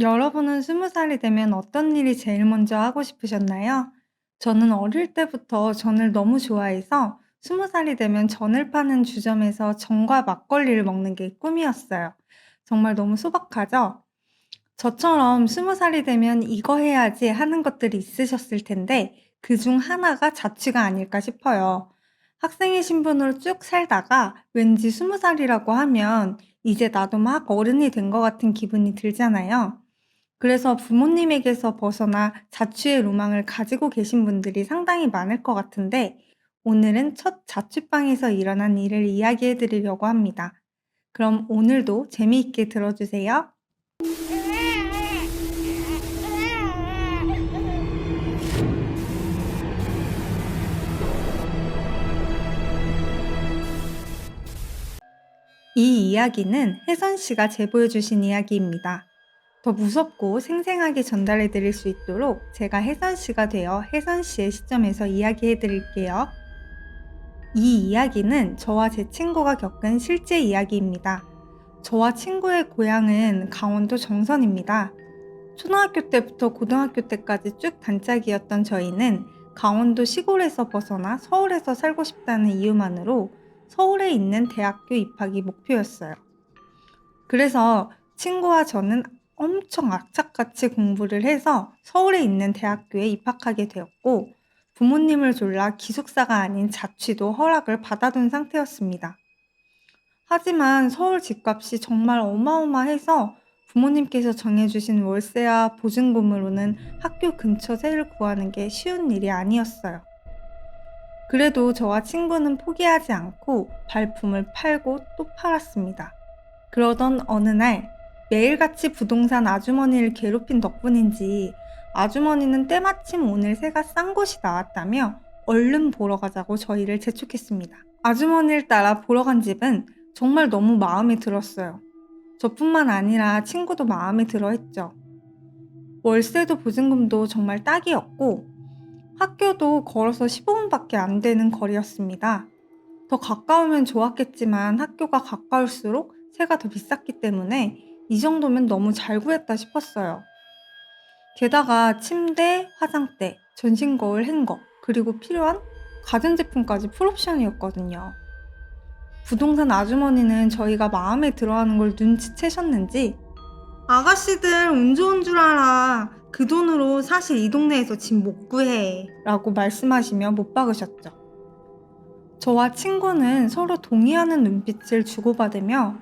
여러분은 20살이 되면 어떤 일이 제일 먼저 하고 싶으셨나요? 저는 어릴 때부터 전을 너무 좋아해서 20살이 되면 전을 파는 주점에서 전과 막걸리를 먹는 게 꿈이었어요. 정말 너무 소박하죠? 저처럼 20살이 되면 이거 해야지 하는 것들이 있으셨을 텐데 그중 하나가 자취가 아닐까 싶어요. 학생의 신분으로 쭉 살다가 왠지 20살이라고 하면 이제 나도 막 어른이 된 것 같은 기분이 들잖아요. 그래서 부모님에게서 벗어나 자취의 로망을 가지고 계신 분들이 상당히 많을 것 같은데, 오늘은 첫 자취방에서 일어난 일을 이야기해 드리려고 합니다. 그럼 오늘도 재미있게 들어주세요. 이 이야기는 혜선 씨가 제보해 주신 이야기입니다. 더 무섭고 생생하게 전달해 드릴 수 있도록 제가 혜선 씨가 되어 혜선 씨의 시점에서 이야기해 드릴게요. 이 이야기는 저와 제 친구가 겪은 실제 이야기입니다. 저와 친구의 고향은 강원도 정선입니다. 초등학교 때부터 고등학교 때까지 쭉 단짝이었던 저희는 강원도 시골에서 벗어나 서울에서 살고 싶다는 이유만으로 서울에 있는 대학교 입학이 목표였어요. 그래서 친구와 저는 엄청 악착같이 공부를 해서 서울에 있는 대학교에 입학하게 되었고, 부모님을 졸라 기숙사가 아닌 자취도 허락을 받아둔 상태였습니다. 하지만 서울 집값이 정말 어마어마해서 부모님께서 정해주신 월세와 보증금으로는 학교 근처 세를 구하는 게 쉬운 일이 아니었어요. 그래도 저와 친구는 포기하지 않고 발품을 팔고 또 팔았습니다. 그러던 어느 날 매일같이 부동산 아주머니를 괴롭힌 덕분인지 아주머니는 때마침 오늘 새가 싼 곳이 나왔다며 얼른 보러 가자고 저희를 재촉했습니다. 아주머니를 따라 보러 간 집은 정말 너무 마음에 들었어요. 저뿐만 아니라 친구도 마음에 들어 했죠. 월세도 보증금도 정말 딱이었고 학교도 걸어서 15분밖에 안 되는 거리였습니다. 더 가까우면 좋았겠지만 학교가 가까울수록 세가 더 비쌌기 때문에 이 정도면 너무 잘 구했다 싶었어요. 게다가 침대, 화장대, 전신 거울, 행거, 그리고 필요한 가전제품까지 풀옵션이었거든요. 부동산 아주머니는 저희가 마음에 들어하는 걸 눈치채셨는지 아가씨들 운 좋은 줄 알아. 그 돈으로 사실 이 동네에서 집 못 구해 라고 말씀하시며 못 박으셨죠. 저와 친구는 서로 동의하는 눈빛을 주고받으며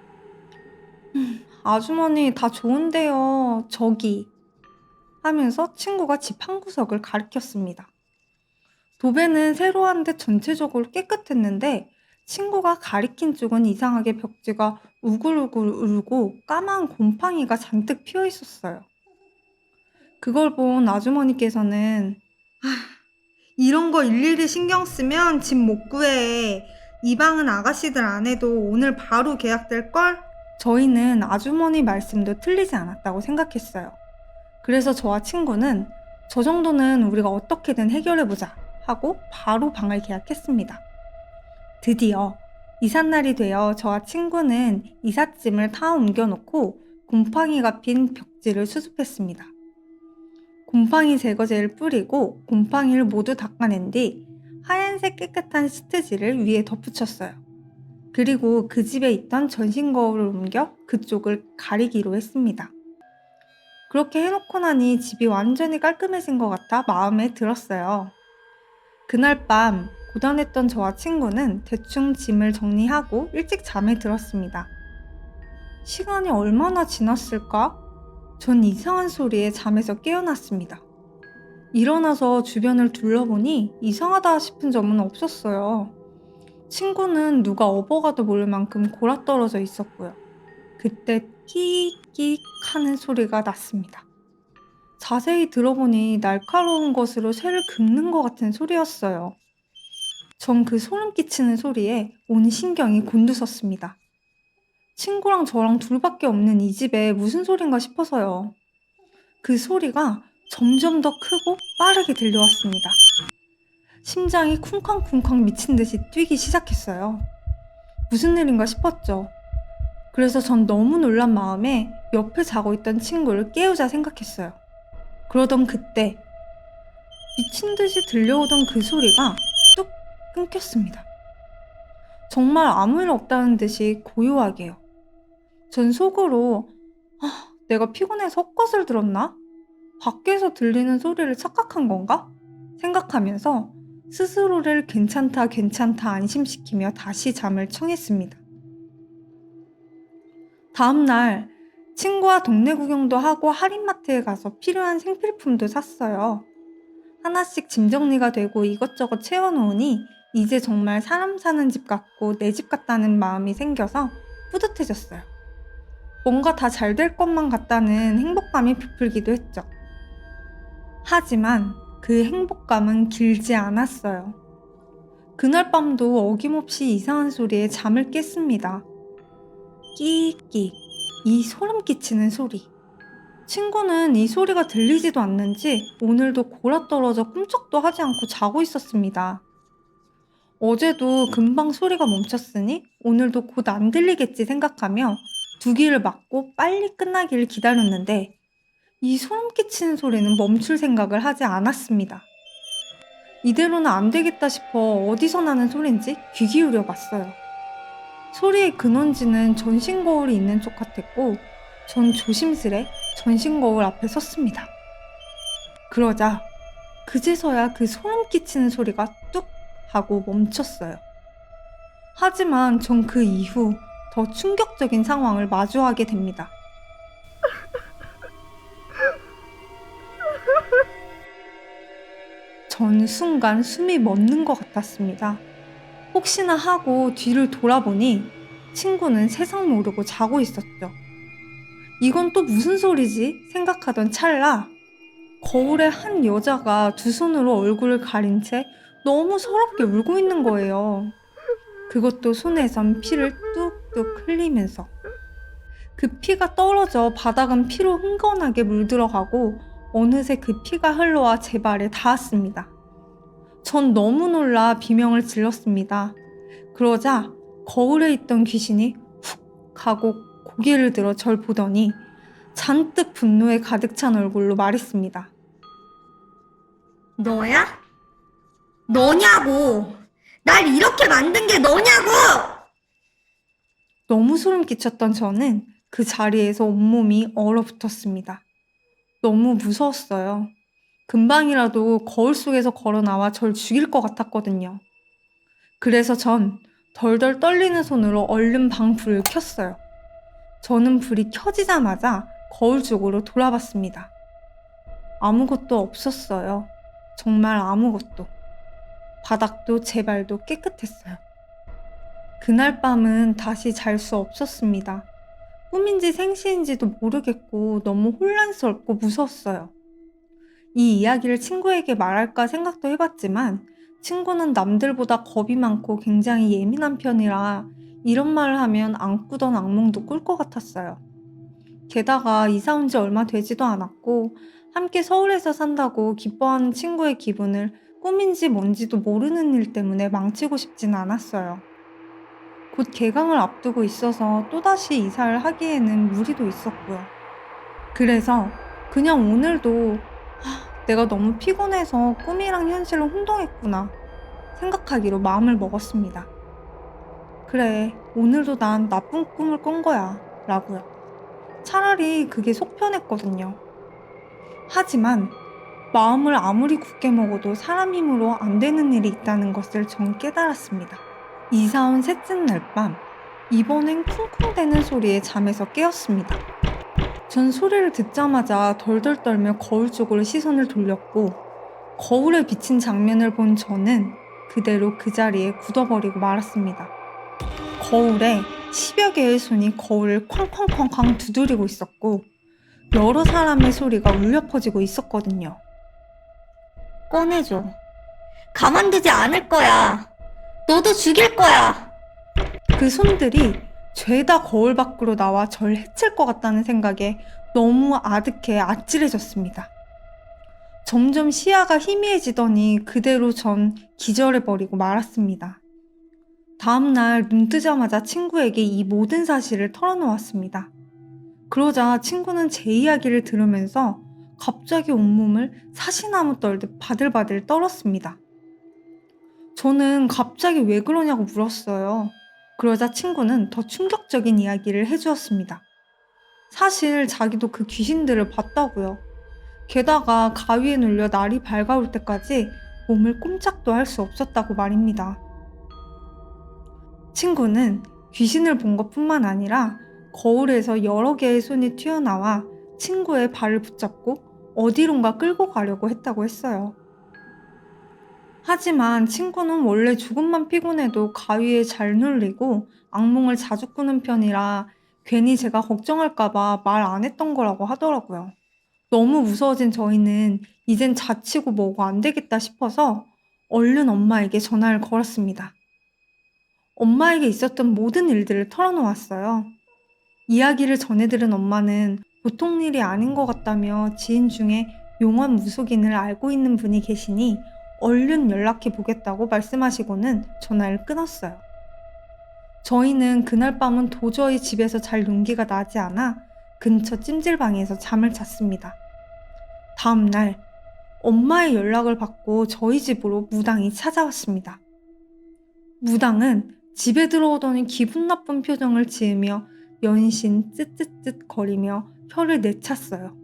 아주머니 다 좋은데요. 저기 하면서 친구가 집 한 구석을 가리켰습니다. 도배는 새로 한 듯 전체적으로 깨끗했는데 친구가 가리킨 쪽은 이상하게 벽지가 우글우글 울고 까만 곰팡이가 잔뜩 피어 있었어요. 그걸 본 아주머니께서는 이런 거 일일이 신경 쓰면 집 못 구해. 이 방은 아가씨들 안 해도 오늘 바로 계약될걸? 저희는 아주머니 말씀도 틀리지 않았다고 생각했어요. 그래서 저와 친구는 저 정도는 우리가 어떻게든 해결해보자 하고 바로 방을 계약했습니다. 드디어 이삿날이 되어 저와 친구는 이삿짐을 다 옮겨놓고 곰팡이가 핀 벽지를 수습했습니다. 곰팡이 제거제를 뿌리고 곰팡이를 모두 닦아낸 뒤 하얀색 깨끗한 시트지를 위에 덧붙였어요. 그리고 그 집에 있던 전신 거울을 옮겨 그쪽을 가리기로 했습니다. 그렇게 해놓고 나니 집이 완전히 깔끔해진 것 같아 마음에 들었어요. 그날 밤 고단했던 저와 친구는 대충 짐을 정리하고 일찍 잠에 들었습니다. 시간이 얼마나 지났을까? 전 이상한 소리에 잠에서 깨어났습니다. 일어나서 주변을 둘러보니 이상하다 싶은 점은 없었어요. 친구는 누가 업어가도 모를 만큼 골아떨어져 있었고요. 그때 끼익 하는 소리가 났습니다. 자세히 들어보니 날카로운 것으로 새를 긁는 것 같은 소리였어요. 전 그 소름 끼치는 소리에 온 신경이 곤두섰습니다. 친구랑 저랑 둘밖에 없는 이 집에 무슨 소린가 싶어서요. 그 소리가 점점 더 크고 빠르게 들려왔습니다. 심장이 쿵쾅쿵쾅 미친 듯이 뛰기 시작했어요. 무슨 일인가 싶었죠. 그래서 전 너무 놀란 마음에 옆에 자고 있던 친구를 깨우자 생각했어요. 그러던 그때 미친 듯이 들려오던 그 소리가 뚝 끊겼습니다. 정말 아무 일 없다는 듯이 고요하게요. 전 속으로 내가 피곤해서 헛것을 들었나? 밖에서 들리는 소리를 착각한 건가? 생각하면서 스스로를 괜찮다 괜찮다 안심시키며 다시 잠을 청했습니다. 다음날 친구와 동네 구경도 하고 할인마트에 가서 필요한 생필품도 샀어요. 하나씩 짐 정리가 되고 이것저것 채워놓으니 이제 정말 사람 사는 집 같고 내 집 같다는 마음이 생겨서 뿌듯해졌어요. 뭔가 다 잘 될 것만 같다는 행복감이 부풀기도 했죠. 하지만 그 행복감은 길지 않았어요. 그날 밤도 어김없이 이상한 소리에 잠을 깼습니다. 끼익끼익, 이 소름 끼치는 소리. 친구는 이 소리가 들리지도 않는지 오늘도 골아떨어져 꿈쩍도 하지 않고 자고 있었습니다. 어제도 금방 소리가 멈췄으니 오늘도 곧 안 들리겠지 생각하며 두 귀를 막고 빨리 끝나기를 기다렸는데 이 소름 끼치는 소리는 멈출 생각을 하지 않았습니다. 이대로는 안 되겠다 싶어 어디서 나는 소린지 귀 기울여 봤어요. 소리의 근원지는 전신 거울이 있는 쪽 같았고 전 조심스레 전신 거울 앞에 섰습니다. 그러자 그제서야 그 소름 끼치는 소리가 뚝 하고 멈췄어요. 하지만 전 그 이후 더 충격적인 상황을 마주하게 됩니다. 전 순간 숨이 멎는 것 같았습니다. 혹시나 하고 뒤를 돌아보니 친구는 세상 모르고 자고 있었죠. 이건 또 무슨 소리지? 생각하던 찰나 거울에 한 여자가 두 손으로 얼굴을 가린 채 너무 서럽게 울고 있는 거예요. 그것도 손에선 피를 뚝뚝 흘리면서. 그 피가 떨어져 바닥은 피로 흥건하게 물들어가고 어느새 그 피가 흘러와 제 발에 닿았습니다. 전 너무 놀라 비명을 질렀습니다. 그러자 거울에 있던 귀신이 훅 하고 고개를 들어 절 보더니 잔뜩 분노에 가득 찬 얼굴로 말했습니다. 너야? 너냐고! 날 이렇게 만든 게 너냐고! 너무 소름 끼쳤던 저는 그 자리에서 온몸이 얼어붙었습니다. 너무 무서웠어요. 금방이라도 거울 속에서 걸어 나와 절 죽일 것 같았거든요. 그래서 전 덜덜 떨리는 손으로 얼른 방 불을 켰어요. 저는 불이 켜지자마자 거울 쪽으로 돌아봤습니다. 아무것도 없었어요. 정말 아무것도. 바닥도 제 발도 깨끗했어요. 그날 밤은 다시 잘 수 없었습니다. 꿈인지 생시인지도 모르겠고 너무 혼란스럽고 무서웠어요. 이 이야기를 친구에게 말할까 생각도 해봤지만 친구는 남들보다 겁이 많고 굉장히 예민한 편이라 이런 말을 하면 안 꾸던 악몽도 꿀 것 같았어요. 게다가 이사 온 지 얼마 되지도 않았고 함께 서울에서 산다고 기뻐하는 친구의 기분을 꿈인지 뭔지도 모르는 일 때문에 망치고 싶진 않았어요. 곧 개강을 앞두고 있어서 또다시 이사를 하기에는 무리도 있었고요. 그래서 그냥 오늘도 내가 너무 피곤해서 꿈이랑 현실을 혼동했구나 생각하기로 마음을 먹었습니다. 그래, 오늘도 난 나쁜 꿈을 꾼 거야 라고요. 차라리 그게 속 편했거든요. 하지만 마음을 아무리 굳게 먹어도 사람 힘으로 안 되는 일이 있다는 것을 전 깨달았습니다. 이사 온 셋째 날 밤, 이번엔 쿵쿵대는 소리에 잠에서 깨었습니다. 전 소리를 듣자마자 덜덜 떨며 거울 쪽으로 시선을 돌렸고 거울에 비친 장면을 본 저는 그대로 그 자리에 굳어버리고 말았습니다. 거울에 10여 개의 손이 거울을 쾅쾅쾅쾅 두드리고 있었고 여러 사람의 소리가 울려 퍼지고 있었거든요. 꺼내줘. 가만두지 않을 거야. 너도 죽일 거야. 그 손들이 죄다 거울 밖으로 나와 절 해칠 것 같다는 생각에 너무 아득해 아찔해졌습니다. 점점 시야가 희미해지더니 그대로 전 기절해버리고 말았습니다. 다음날 눈 뜨자마자 친구에게 이 모든 사실을 털어놓았습니다. 그러자 친구는 제 이야기를 들으면서 갑자기 온몸을 사시나무 떨듯 바들바들 떨었습니다. 저는 갑자기 왜 그러냐고 물었어요. 그러자 친구는 더 충격적인 이야기를 해주었습니다. 사실 자기도 그 귀신들을 봤다고요. 게다가 가위에 눌려 날이 밝아올 때까지 몸을 꼼짝도 할 수 없었다고 말입니다. 친구는 귀신을 본 것뿐만 아니라 거울에서 여러 개의 손이 튀어나와 친구의 발을 붙잡고 어디론가 끌고 가려고 했다고 했어요. 하지만 친구는 원래 조금만 피곤해도 가위에 잘 눌리고 악몽을 자주 꾸는 편이라 괜히 제가 걱정할까봐 말 안 했던 거라고 하더라고요. 너무 무서워진 저희는 이젠 자치고 뭐고 안 되겠다 싶어서 얼른 엄마에게 전화를 걸었습니다. 엄마에게 있었던 모든 일들을 털어놓았어요. 이야기를 전해들은 엄마는 보통 일이 아닌 것 같다며 지인 중에 용원 무속인을 알고 있는 분이 계시니 얼른 연락해 보겠다고 말씀하시고는 전화를 끊었어요. 저희는 그날 밤은 도저히 집에서 잘 용기가 나지 않아 근처 찜질방에서 잠을 잤습니다. 다음 날 엄마의 연락을 받고 저희 집으로 무당이 찾아왔습니다. 무당은 집에 들어오더니 기분 나쁜 표정을 지으며 연신 쯧쯧쯧 거리며 혀를 내찼어요.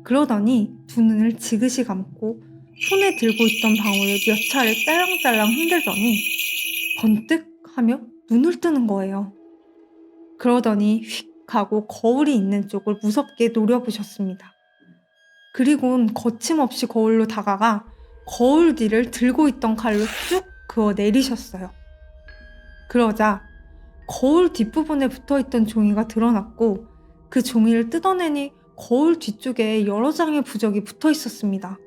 그러더니 두 눈을 지그시 감고 손에 들고 있던 방울을 몇 차례 짤랑짤랑 흔들더니 번뜩 하며 눈을 뜨는 거예요. 그러더니 휙 하고 거울이 있는 쪽을 무섭게 노려보셨습니다. 그리곤 거침없이 거울로 다가가 거울 뒤를 들고 있던 칼로 쭉 그어 내리셨어요. 그러자 거울 뒷부분에 붙어있던 종이가 드러났고 그 종이를 뜯어내니 거울 뒤쪽에 여러 장의 부적이 붙어 있었습니다.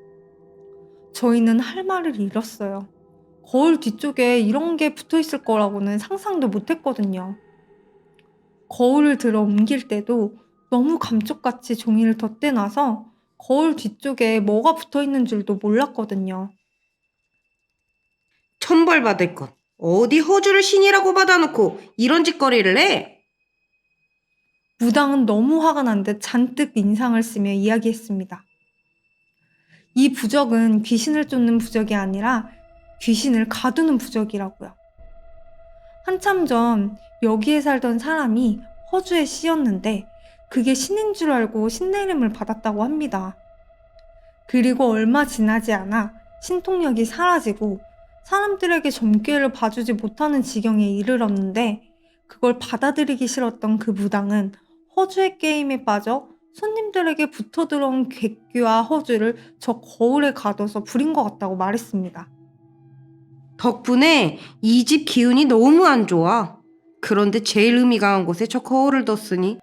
저희는 할 말을 잃었어요. 거울 뒤쪽에 이런 게 붙어 있을 거라고는 상상도 못 했거든요. 거울을 들어 옮길 때도 너무 감쪽같이 종이를 덧대놔서 거울 뒤쪽에 뭐가 붙어 있는 줄도 몰랐거든요. 천벌 받을 것. 어디 허주를 신이라고 받아놓고 이런 짓거리를 해? 무당은 너무 화가 난 듯 잔뜩 인상을 쓰며 이야기했습니다. 이 부적은 귀신을 쫓는 부적이 아니라 귀신을 가두는 부적이라고요. 한참 전 여기에 살던 사람이 허주에 씌였는데 그게 신인 줄 알고 신내림을 받았다고 합니다. 그리고 얼마 지나지 않아 신통력이 사라지고 사람들에게 점괘를 봐주지 못하는 지경에 이르렀는데 그걸 받아들이기 싫었던 그 무당은 허주의 게임에 빠져 손님들에게 붙어 들어온 객귀와 허주를 저 거울에 가둬서 부린 것 같다고 말했습니다. 덕분에 이 집 기운이 너무 안 좋아. 그런데 제일 의미 강한 곳에 저 거울을 뒀으니.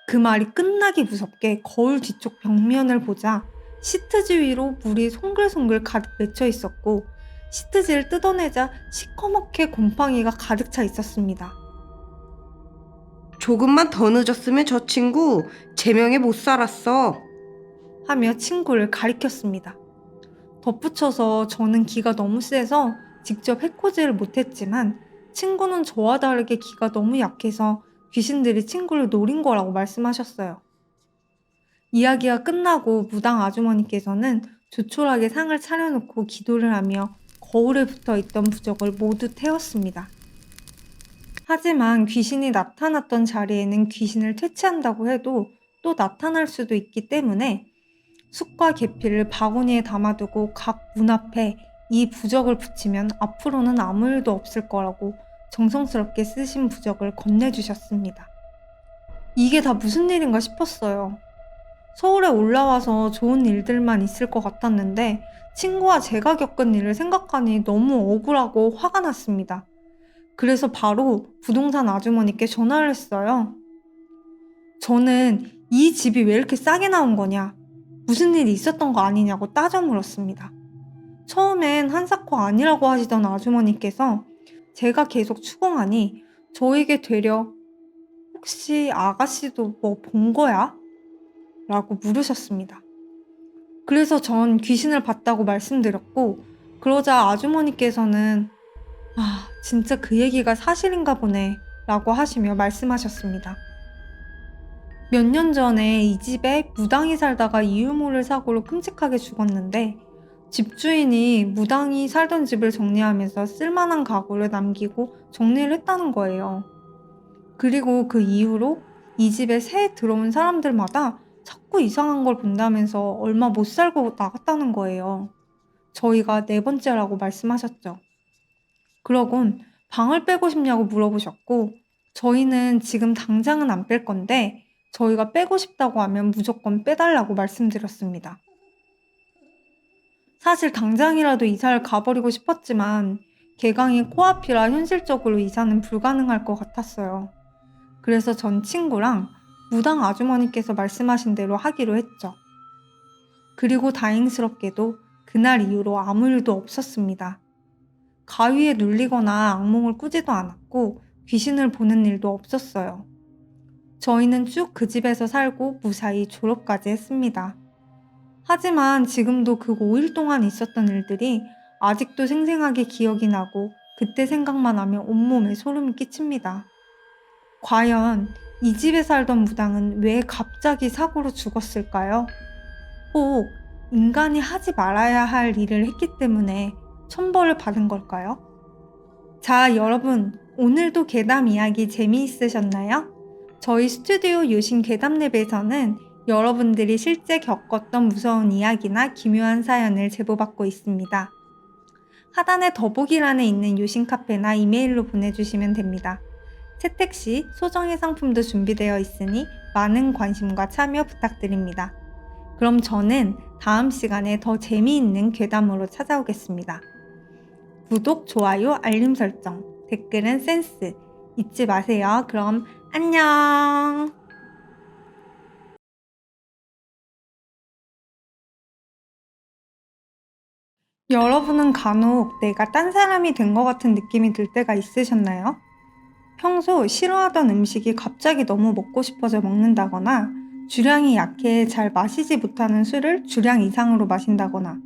그 말이 끝나기 무섭게 거울 뒤쪽 벽면을 보자 시트지 위로 물이 송글송글 가득 맺혀 있었고 시트지를 뜯어내자 시커멓게 곰팡이가 가득 차 있었습니다. 조금만 더 늦었으면 저 친구 제명에 못 살았어. 하며 친구를 가리켰습니다. 덧붙여서 저는 기가 너무 세서 직접 해코지를 못했지만 친구는 저와 다르게 기가 너무 약해서 귀신들이 친구를 노린 거라고 말씀하셨어요. 이야기가 끝나고 무당 아주머니께서는 조촐하게 상을 차려놓고 기도를 하며 거울에 붙어있던 부적을 모두 태웠습니다. 하지만 귀신이 나타났던 자리에는 귀신을 퇴치한다고 해도 또 나타날 수도 있기 때문에 숯과 계피를 바구니에 담아두고 각 문 앞에 이 부적을 붙이면 앞으로는 아무 일도 없을 거라고 정성스럽게 쓰신 부적을 건네주셨습니다. 이게 다 무슨 일인가 싶었어요. 서울에 올라와서 좋은 일들만 있을 것 같았는데 친구와 제가 겪은 일을 생각하니 너무 억울하고 화가 났습니다. 그래서 바로 부동산 아주머니께 전화를 했어요. 저는 이 집이 왜 이렇게 싸게 나온 거냐, 무슨 일이 있었던 거 아니냐고 따져 물었습니다. 처음엔 한사코 아니라고 하시던 아주머니께서 제가 계속 추궁하니 저에게 되려 혹시 아가씨도 뭐 본 거야? 라고 물으셨습니다. 그래서 전 귀신을 봤다고 말씀드렸고 그러자 아주머니께서는 진짜 그 얘기가 사실인가 보네 라고 하시며 말씀하셨습니다. 몇 년 전에 이 집에 무당이 살다가 이유 모를 사고로 끔찍하게 죽었는데 집주인이 무당이 살던 집을 정리하면서 쓸만한 가구를 남기고 정리를 했다는 거예요. 그리고 그 이후로 이 집에 새해 들어온 사람들마다 자꾸 이상한 걸 본다면서 얼마 못 살고 나갔다는 거예요. 저희가 네 번째라고 말씀하셨죠. 그러곤 방을 빼고 싶냐고 물어보셨고 저희는 지금 당장은 안 뺄 건데 저희가 빼고 싶다고 하면 무조건 빼달라고 말씀드렸습니다. 사실 당장이라도 이사를 가버리고 싶었지만 개강이 코앞이라 현실적으로 이사는 불가능할 것 같았어요. 그래서 전 친구랑 무당 아주머니께서 말씀하신 대로 하기로 했죠. 그리고 다행스럽게도 그날 이후로 아무 일도 없었습니다. 가위에 눌리거나 악몽을 꾸지도 않았고 귀신을 보는 일도 없었어요. 저희는 쭉 그 집에서 살고 무사히 졸업까지 했습니다. 하지만 지금도 그 5일 동안 있었던 일들이 아직도 생생하게 기억이 나고 그때 생각만 하면 온몸에 소름이 끼칩니다. 과연 이 집에 살던 무당은 왜 갑자기 사고로 죽었을까요? 꼭 인간이 하지 말아야 할 일을 했기 때문에 천벌을 받은 걸까요? 자, 여러분, 오늘도 괴담 이야기 재미있으셨나요? 저희 스튜디오 요신 괴담랩에서는 여러분들이 실제 겪었던 무서운 이야기나 기묘한 사연을 제보받고 있습니다. 하단의 더보기란에 있는 요신 카페나 이메일로 보내주시면 됩니다. 채택 시 소정의 상품도 준비되어 있으니 많은 관심과 참여 부탁드립니다. 그럼 저는 다음 시간에 더 재미있는 괴담으로 찾아오겠습니다. 구독, 좋아요, 알림 설정, 댓글은 센스 잊지 마세요. 그럼 안녕! 여러분은 간혹 내가 딴 사람이 된 것 같은 느낌이 들 때가 있으셨나요? 평소 싫어하던 음식이 갑자기 너무 먹고 싶어져 먹는다거나 주량이 약해 잘 마시지 못하는 술을 주량 이상으로 마신다거나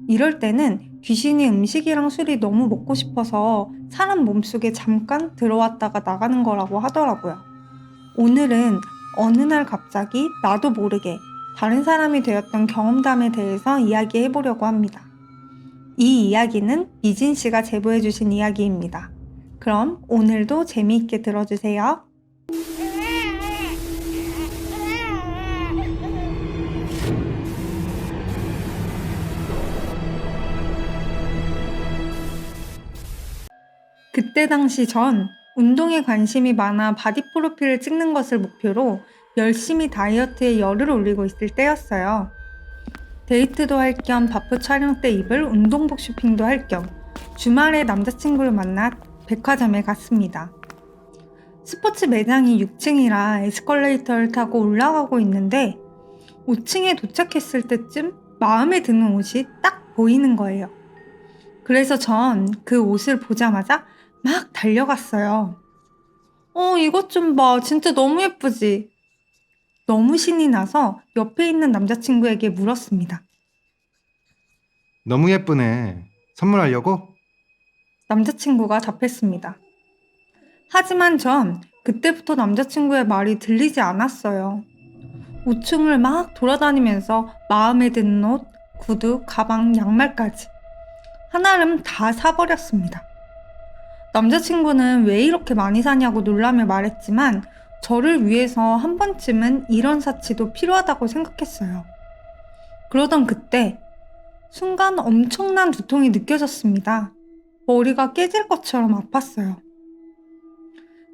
이럴 때는 귀신이 음식이랑 술이 너무 먹고 싶어서 사람 몸속에 잠깐 들어왔다가 나가는 거라고 하더라고요. 오늘은 어느 날 갑자기 나도 모르게 다른 사람이 되었던 경험담에 대해서 이야기해 보려고 합니다. 이 이야기는 미진 씨가 제보해 주신 이야기입니다. 그럼 오늘도 재미있게 들어주세요. 그때 당시 전 운동에 관심이 많아 바디 프로필을 찍는 것을 목표로 열심히 다이어트에 열을 올리고 있을 때였어요. 데이트도 할 겸 바프 촬영 때 입을 운동복 쇼핑도 할 겸 주말에 남자친구를 만나 백화점에 갔습니다. 스포츠 매장이 6층이라 에스컬레이터를 타고 올라가고 있는데 5층에 도착했을 때쯤 마음에 드는 옷이 딱 보이는 거예요. 그래서 전 그 옷을 보자마자 막 달려갔어요. 이것 좀 봐. 진짜 너무 예쁘지? 너무 신이 나서 옆에 있는 남자친구에게 물었습니다. 너무 예쁘네. 선물하려고? 남자친구가 답했습니다. 하지만 전 그때부터 남자친구의 말이 들리지 않았어요. 5층을 막 돌아다니면서 마음에 드는 옷, 구두, 가방, 양말까지 한아름 다 사버렸습니다. 남자친구는 왜 이렇게 많이 사냐고 놀라며 말했지만 저를 위해서 한 번쯤은 이런 사치도 필요하다고 생각했어요. 그러던 그때 순간 엄청난 두통이 느껴졌습니다. 머리가 깨질 것처럼 아팠어요.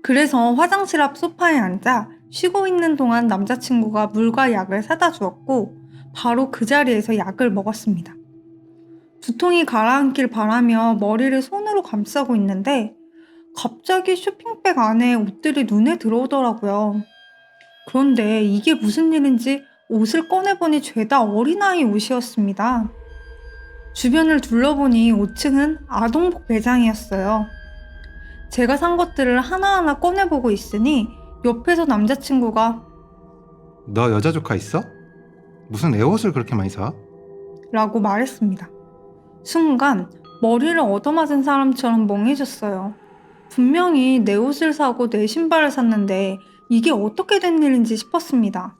그래서 화장실 앞 소파에 앉아 쉬고 있는 동안 남자친구가 물과 약을 사다 주었고 바로 그 자리에서 약을 먹었습니다. 두통이 가라앉길 바라며 머리를 손으로 감싸고 있는데 갑자기 쇼핑백 안에 옷들이 눈에 들어오더라고요. 그런데 이게 무슨 일인지 옷을 꺼내보니 죄다 어린아이 옷이었습니다. 주변을 둘러보니 5층은 아동복 매장이었어요. 제가 산 것들을 하나하나 꺼내보고 있으니 옆에서 남자친구가 너 여자 조카 있어? 무슨 애 옷을 그렇게 많이 사? 라고 말했습니다. 순간 머리를 얻어맞은 사람처럼 멍해졌어요. 분명히 내 옷을 사고 내 신발을 샀는데 이게 어떻게 된 일인지 싶었습니다.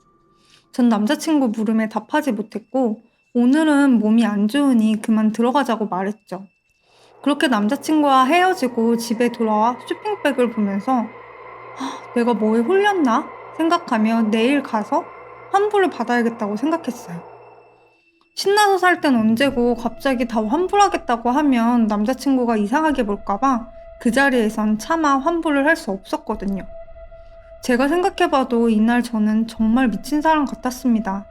전 남자친구 물음에 답하지 못했고 오늘은 몸이 안 좋으니 그만 들어가자고 말했죠. 그렇게 남자친구와 헤어지고 집에 돌아와 쇼핑백을 보면서 내가 뭐에 홀렸나 생각하며 내일 가서 환불을 받아야겠다고 생각했어요. 신나서 살 땐 언제고 갑자기 다 환불하겠다고 하면 남자친구가 이상하게 볼까봐 그 자리에선 차마 환불을 할 수 없었거든요. 제가 생각해봐도 이날 저는 정말 미친 사람 같았습니다.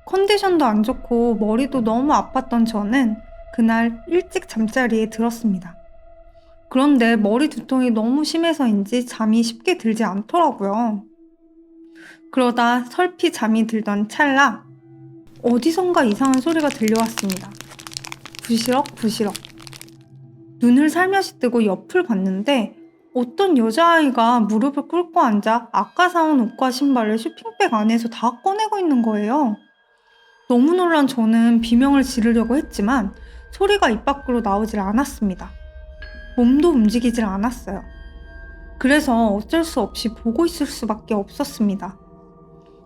컨디션도 안 좋고 머리도 너무 아팠던 저는 그날 일찍 잠자리에 들었습니다. 그런데 머리 두통이 너무 심해서인지 잠이 쉽게 들지 않더라고요. 그러다 설피 잠이 들던 찰나 어디선가 이상한 소리가 들려왔습니다. 부시럭 부시럭. 눈을 살며시 뜨고 옆을 봤는데 어떤 여자아이가 무릎을 꿇고 앉아 아까 사온 옷과 신발을 쇼핑백 안에서 다 꺼내고 있는 거예요. 너무 놀란 저는 비명을 지르려고 했지만 소리가 입 밖으로 나오질 않았습니다. 몸도 움직이질 않았어요. 그래서 어쩔 수 없이 보고 있을 수밖에 없었습니다.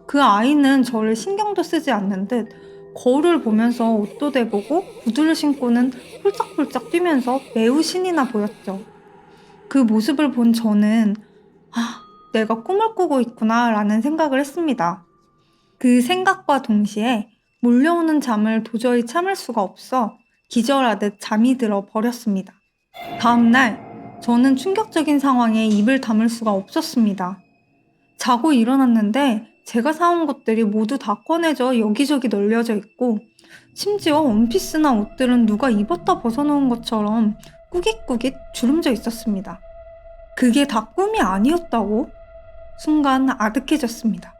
그 아이는 저를 신경도 쓰지 않는 듯 거울을 보면서 옷도 대보고 구두를 신고는 홀짝홀짝 뛰면서 매우 신이 나 보였죠. 그 모습을 본 저는 내가 꿈을 꾸고 있구나 라는 생각을 했습니다. 그 생각과 동시에 몰려오는 잠을 도저히 참을 수가 없어 기절하듯 잠이 들어 버렸습니다. 다음날 저는 충격적인 상황에 입을 다물 수가 없었습니다. 자고 일어났는데 제가 사온 것들이 모두 다 꺼내져 여기저기 널려져 있고 심지어 원피스나 옷들은 누가 입었다 벗어놓은 것처럼 꾸깃꾸깃 주름져 있었습니다. 그게 다 꿈이 아니었다고? 순간 아득해졌습니다.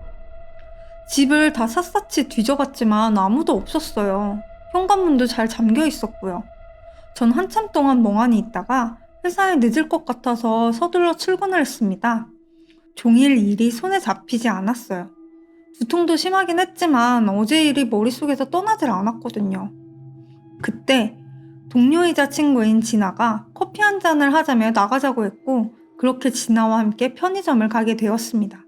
집을 다 샅샅이 뒤져봤지만 아무도 없었어요. 현관문도 잘 잠겨 있었고요. 전 한참 동안 멍하니 있다가 회사에 늦을 것 같아서 서둘러 출근을 했습니다. 종일 일이 손에 잡히지 않았어요. 두통도 심하긴 했지만 어제 일이 머릿속에서 떠나질 않았거든요. 그때 동료이자 친구인 진아가 커피 한 잔을 하자며 나가자고 했고 그렇게 진아와 함께 편의점을 가게 되었습니다.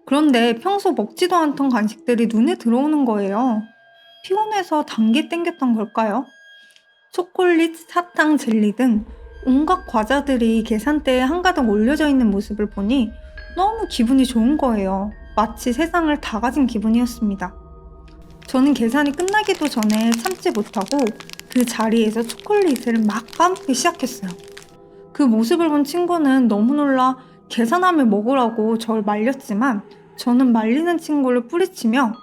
그런데 평소 먹지도 않던 간식들이 눈에 들어오는 거예요. 피곤해서 단 게 땡겼던 걸까요? 초콜릿, 사탕, 젤리 등 온갖 과자들이 계산대에 한가득 올려져 있는 모습을 보니 너무 기분이 좋은 거예요. 마치 세상을 다 가진 기분이었습니다. 저는 계산이 끝나기도 전에 참지 못하고 그 자리에서 초콜릿을 막 까먹기 시작했어요. 그 모습을 본 친구는 너무 놀라 계산하며 먹으라고 절 말렸지만 저는 말리는 친구를 뿌리치며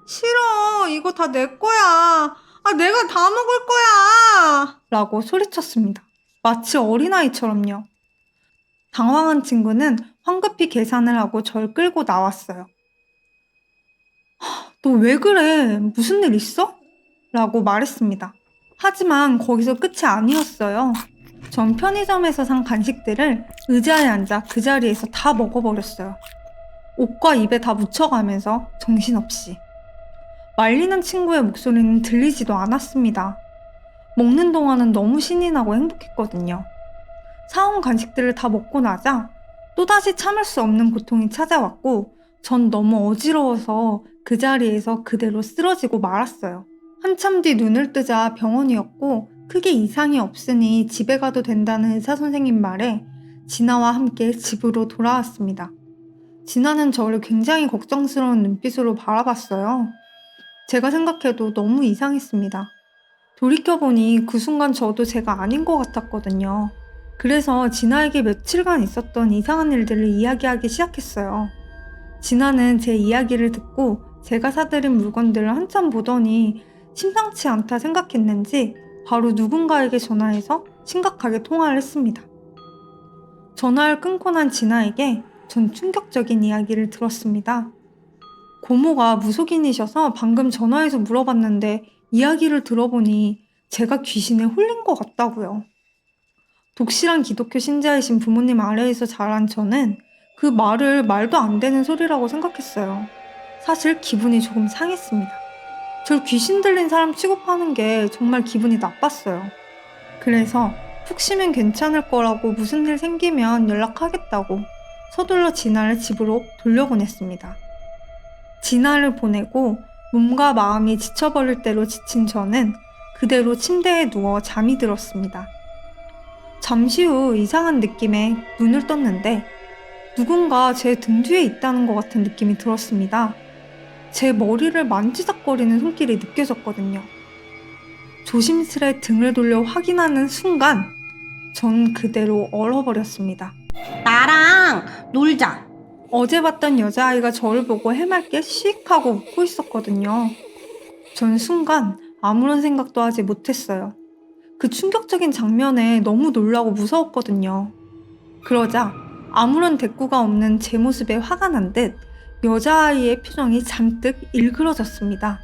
싫어, 이거 다 내 거야. 내가 다 먹을 거야. 라고 소리쳤습니다. 마치 어린아이처럼요. 당황한 친구는 황급히 계산을 하고 절 끌고 나왔어요. 너 왜 그래? 무슨 일 있어? 라고 말했습니다. 하지만 거기서 끝이 아니었어요. 전 편의점에서 산 간식들을 의자에 앉아 그 자리에서 다 먹어버렸어요. 옷과 입에 다 묻혀가면서 정신없이. 말리는 친구의 목소리는 들리지도 않았습니다. 먹는 동안은 너무 신이 나고 행복했거든요. 사온 간식들을 다 먹고 나자 또다시 참을 수 없는 고통이 찾아왔고 전 너무 어지러워서 그 자리에서 그대로 쓰러지고 말았어요. 한참 뒤 눈을 뜨자 병원이었고 크게 이상이 없으니 집에 가도 된다는 의사 선생님 말에 진아와 함께 집으로 돌아왔습니다. 진아는 저를 굉장히 걱정스러운 눈빛으로 바라봤어요. 제가 생각해도 너무 이상했습니다. 돌이켜보니 그 순간 저도 제가 아닌 것 같았거든요. 그래서 진아에게 며칠간 있었던 이상한 일들을 이야기하기 시작했어요. 진아는 제 이야기를 듣고 제가 사들인 물건들을 한참 보더니 심상치 않다 생각했는지 바로 누군가에게 전화해서 심각하게 통화를 했습니다. 전화를 끊고 난 진아에게 전 충격적인 이야기를 들었습니다. 고모가 무속인이셔서 방금 전화해서 물어봤는데 이야기를 들어보니 제가 귀신에 홀린 것 같다고요. 독실한 기독교 신자이신 부모님 아래에서 자란 저는 그 말을 말도 안 되는 소리라고 생각했어요. 사실 기분이 조금 상했습니다. 절 귀신 들린 사람 취급하는 게 정말 기분이 나빴어요. 그래서 푹 쉬면 괜찮을 거라고 무슨 일 생기면 연락하겠다고 서둘러 진아를 집으로 돌려보냈습니다. 진아를 보내고 몸과 마음이 지쳐버릴 대로 지친 저는 그대로 침대에 누워 잠이 들었습니다. 잠시 후 이상한 느낌에 눈을 떴는데 누군가 제 등 뒤에 있다는 것 같은 느낌이 들었습니다. 제 머리를 만지작거리는 손길이 느껴졌거든요. 조심스레 등을 돌려 확인하는 순간 전 그대로 얼어버렸습니다. 나랑 놀자. 어제 봤던 여자아이가 저를 보고 해맑게 씩 하고 웃고 있었거든요. 전 순간 아무런 생각도 하지 못했어요. 그 충격적인 장면에 너무 놀라고 무서웠거든요. 그러자 아무런 대꾸가 없는 제 모습에 화가 난 듯 여자아이의 표정이 잔뜩 일그러졌습니다.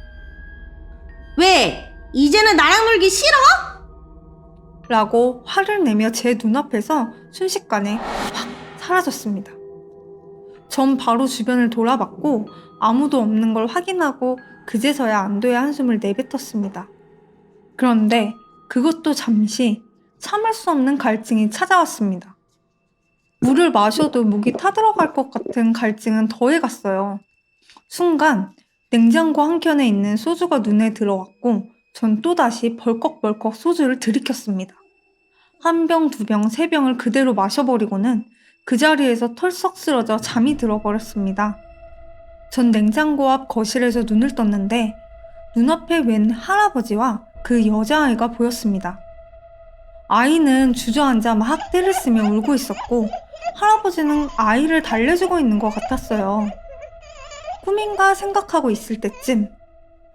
왜? 이제는 나랑 놀기 싫어? 라고 화를 내며 제 눈앞에서 순식간에 확 사라졌습니다. 전 바로 주변을 돌아봤고 아무도 없는 걸 확인하고 그제서야 안도의 한숨을 내뱉었습니다. 그런데 그것도 잠시 참을 수 없는 갈증이 찾아왔습니다. 물을 마셔도 목이 타들어갈 것 같은 갈증은 더해갔어요. 순간 냉장고 한켠에 있는 소주가 눈에 들어왔고 전 또다시 벌컥벌컥 소주를 들이켰습니다. 한 병, 두 병, 세 병을 그대로 마셔버리고는 그 자리에서 털썩 쓰러져 잠이 들어버렸습니다. 전 냉장고 앞 거실에서 눈을 떴는데 눈앞에 웬 할아버지와 그 여자아이가 보였습니다. 아이는 주저앉아 막 떼를 쓰며 울고 있었고 할아버지는 아이를 달래주고 있는 것 같았어요. 꿈인가 생각하고 있을 때쯤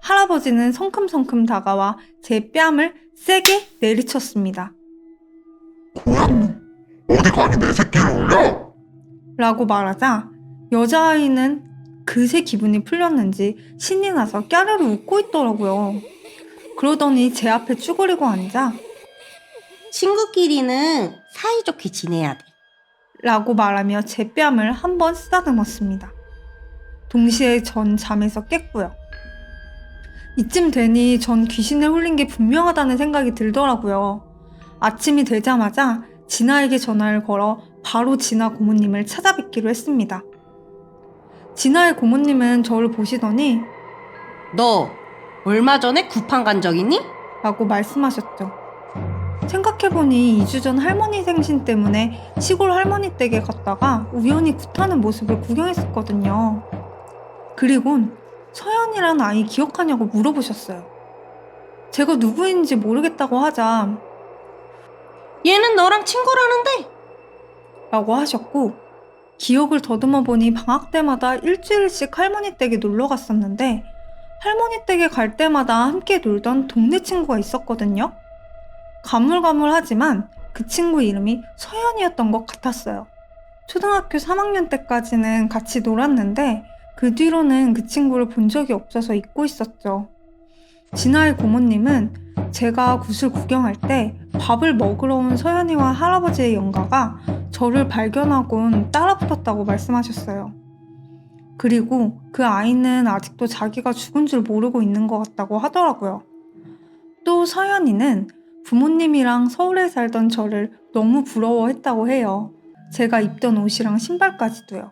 할아버지는 성큼성큼 다가와 제 뺨을 세게 내리쳤습니다. 고양놈, 어디 가니 내 새끼를 올려? 라고 말하자 여자아이는 그새 기분이 풀렸는지 신이 나서 까르르 웃고 있더라고요. 그러더니 제 앞에 쭈그리고 앉아 친구끼리는 사이좋게 지내야 돼. 라고 말하며 제 뺨을 한번 쓰다듬었습니다. 동시에 전 잠에서 깼고요. 이쯤 되니 전 귀신을 홀린 게 분명하다는 생각이 들더라고요. 아침이 되자마자 진아에게 전화를 걸어 바로 진아 고모님을 찾아뵙기로 했습니다. 진아의 고모님은 저를 보시더니 너 얼마 전에 구판 간 적 있니? 라고 말씀하셨죠. 생각해보니 2주 전 할머니 생신 때문에 시골 할머니 댁에 갔다가 우연히 굿하는 모습을 구경했었거든요. 그리곤 서연이란 아이 기억하냐고 물어보셨어요. 제가 누구인지 모르겠다고 하자 얘는 너랑 친구라는데? 라고 하셨고 기억을 더듬어 보니 방학 때마다 일주일씩 할머니 댁에 놀러 갔었는데 할머니 댁에 갈 때마다 함께 놀던 동네 친구가 있었거든요. 가물가물하지만 그 친구 이름이 서연이었던 것 같았어요. 초등학교 3학년 때까지는 같이 놀았는데 그 뒤로는 그 친구를 본 적이 없어서 잊고 있었죠. 진아의 고모님은 제가 굿을 구경할 때 밥을 먹으러 온 서연이와 할아버지의 영가가 저를 발견하곤 따라붙었다고 말씀하셨어요. 그리고 그 아이는 아직도 자기가 죽은 줄 모르고 있는 것 같다고 하더라고요. 또 서연이는 부모님이랑 서울에 살던 저를 너무 부러워했다고 해요. 제가 입던 옷이랑 신발까지도요.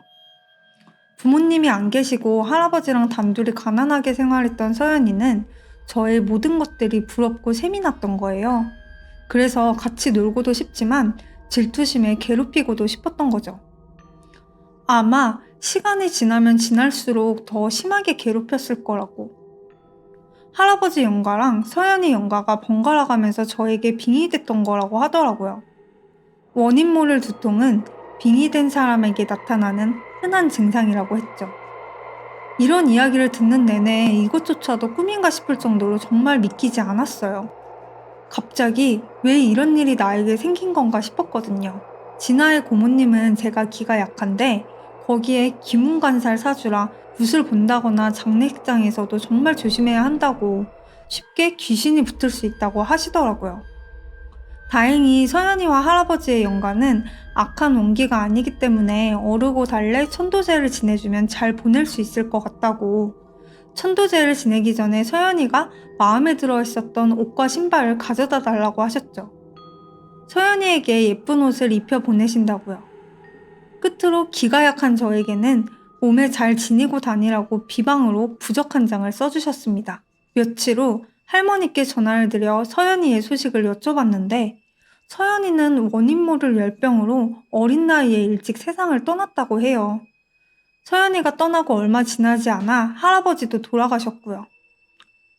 부모님이 안 계시고 할아버지랑 단둘이 가난하게 생활했던 서연이는 저의 모든 것들이 부럽고 셈이 났던 거예요. 그래서 같이 놀고도 싶지만 질투심에 괴롭히고도 싶었던 거죠. 아마 시간이 지나면 지날수록 더 심하게 괴롭혔을 거라고. 할아버지 영가랑 서연이 영가가 번갈아 가면서 저에게 빙의됐던 거라고 하더라고요. 원인 모를 두통은 빙의된 사람에게 나타나는 흔한 증상이라고 했죠. 이런 이야기를 듣는 내내 이것조차도 꿈인가 싶을 정도로 정말 믿기지 않았어요. 갑자기 왜 이런 일이 나에게 생긴 건가 싶었거든요. 진아의 고모님은 제가 기가 약한데 거기에 기문간살 사주라 굿을 본다거나 장례식장에서도 정말 조심해야 한다고 쉽게 귀신이 붙을 수 있다고 하시더라고요. 다행히 서연이와 할아버지의 영가는 악한 원기가 아니기 때문에 어르고 달래 천도제를 지내주면 잘 보낼 수 있을 것 같다고. 천도제를 지내기 전에 서연이가 마음에 들어 했었던 옷과 신발을 가져다 달라고 하셨죠. 서연이에게 예쁜 옷을 입혀 보내신다고요. 끝으로 기가 약한 저에게는 몸에 잘 지니고 다니라고 비방으로 부적 한 장을 써주셨습니다. 며칠 후 할머니께 전화를 드려 서연이의 소식을 여쭤봤는데 서연이는 원인 모를 열병으로 어린 나이에 일찍 세상을 떠났다고 해요. 서연이가 떠나고 얼마 지나지 않아 할아버지도 돌아가셨고요.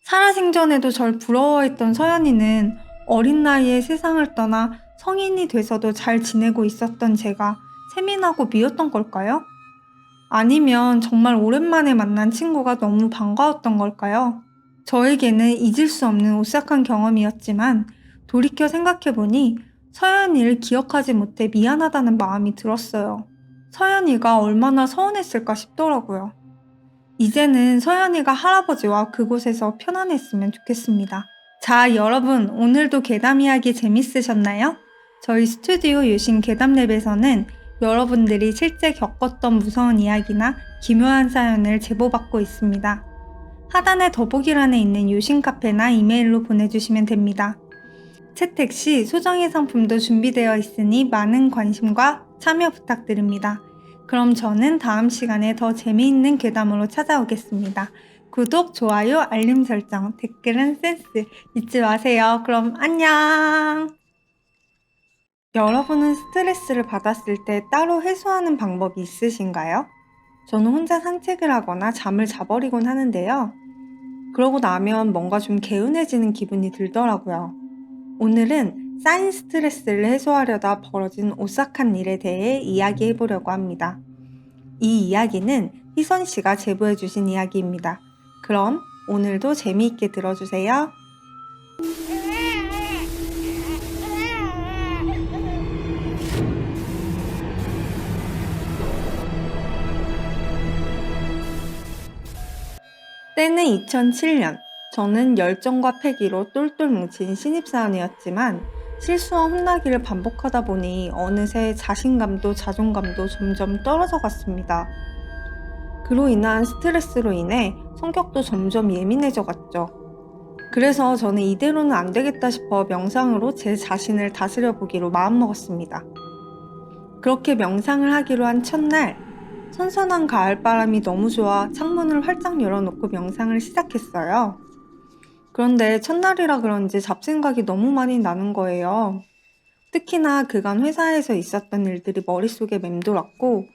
살아생전에도 절 부러워했던 서연이는 어린 나이에 세상을 떠나 성인이 돼서도 잘 지내고 있었던 제가 세민하고 미웠던 걸까요? 아니면 정말 오랜만에 만난 친구가 너무 반가웠던 걸까요? 저에게는 잊을 수 없는 오싹한 경험이었지만 돌이켜 생각해보니 서연이를 기억하지 못해 미안하다는 마음이 들었어요. 서연이가 얼마나 서운했을까 싶더라고요. 이제는 서연이가 할아버지와 그곳에서 편안했으면 좋겠습니다. 자, 여러분, 오늘도 괴담 이야기 재밌으셨나요? 저희 스튜디오 유신 괴담랩에서는 여러분들이 실제 겪었던 무서운 이야기나 기묘한 사연을 제보받고 있습니다. 하단의 더보기란에 있는 유신 카페나 이메일로 보내주시면 됩니다. 채택 시 소정의 상품도 준비되어 있으니 많은 관심과 참여 부탁드립니다. 그럼 저는 다음 시간에 더 재미있는 괴담으로 찾아오겠습니다. 구독, 좋아요, 알림 설정, 댓글은 센스 잊지 마세요. 그럼 안녕! 여러분은 스트레스를 받았을 때 따로 해소하는 방법이 있으신가요? 저는 혼자 산책을 하거나 잠을 자버리곤 하는데요. 그러고 나면 뭔가 좀 개운해지는 기분이 들더라고요. 오늘은 쌓인 스트레스를 해소하려다 벌어진 오싹한 일에 대해 이야기해보려고 합니다. 이 이야기는 희선 씨가 제보해주신 이야기입니다. 그럼 오늘도 재미있게 들어주세요. 때는 2007년. 저는 열정과 패기로 똘똘 뭉친 신입사원이었지만 실수와 혼나기를 반복하다 보니 어느새 자신감도 자존감도 점점 떨어져 갔습니다. 그로 인한 스트레스로 인해 성격도 점점 예민해져 갔죠. 그래서 저는 이대로는 안 되겠다 싶어 명상으로 제 자신을 다스려 보기로 마음먹었습니다. 그렇게 명상을 하기로 한 첫날, 선선한 가을바람이 너무 좋아 창문을 활짝 열어놓고 명상을 시작했어요. 그런데 첫날이라 그런지 잡생각이 너무 많이 나는 거예요. 특히나 그간 회사에서 있었던 일들이 머릿속에 맴돌았고